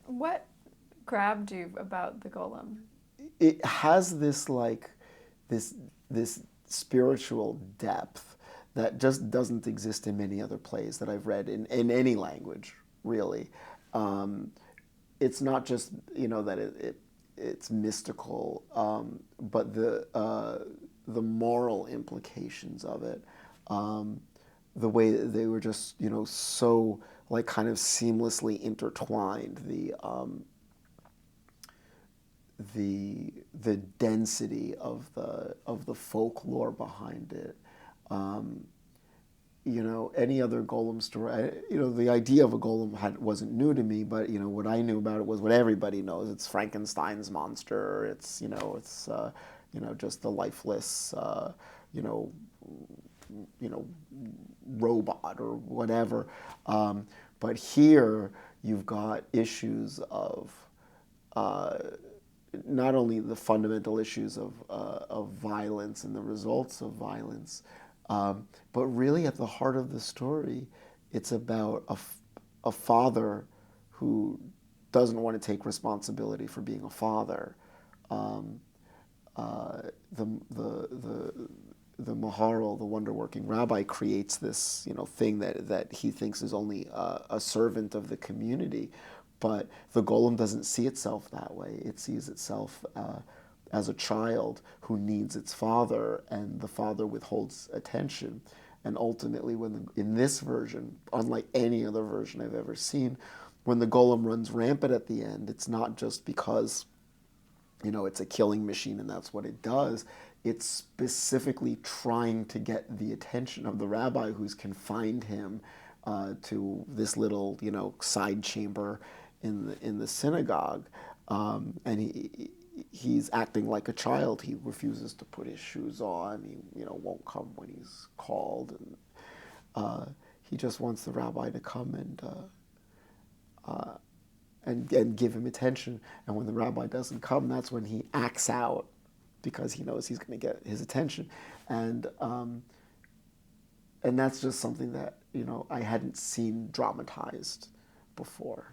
What grabbed you about the Golem? It has this like this this spiritual depth that just doesn't exist in many other plays that I've read in any language, really. Um, it's not just that it's mystical, but the moral implications of it, um, the way that they were just so like kind of seamlessly intertwined, the density of the folklore behind it. Um, any other golem story, the idea of a golem wasn't new to me, but what I knew about it was what everybody knows. It's Frankenstein's monster. It's just the lifeless, you know, you know, robot or whatever. But here you've got issues of uh, not only the fundamental issues of violence and the results of violence, but really at the heart of the story, it's about a father who doesn't want to take responsibility for being a father. Um, the Maharal, the wonder-working rabbi, creates this thing that he thinks is only a servant of the community, but the golem doesn't see itself that way. It sees itself as a child who needs its father, and the father withholds attention. And ultimately, in this version, unlike any other version I've ever seen, when the golem runs rampant at the end, it's not just because it's a killing machine and that's what it does. It's specifically trying to get the attention of the rabbi who's confined him to this little, side chamber in the synagogue, and he's acting like a child. He refuses to put his shoes on. He, won't come when he's called, and he just wants the rabbi to come and give him attention. And when the rabbi doesn't come, that's when he acts out because he knows he's going to get his attention. And that's just something that I hadn't seen dramatized before.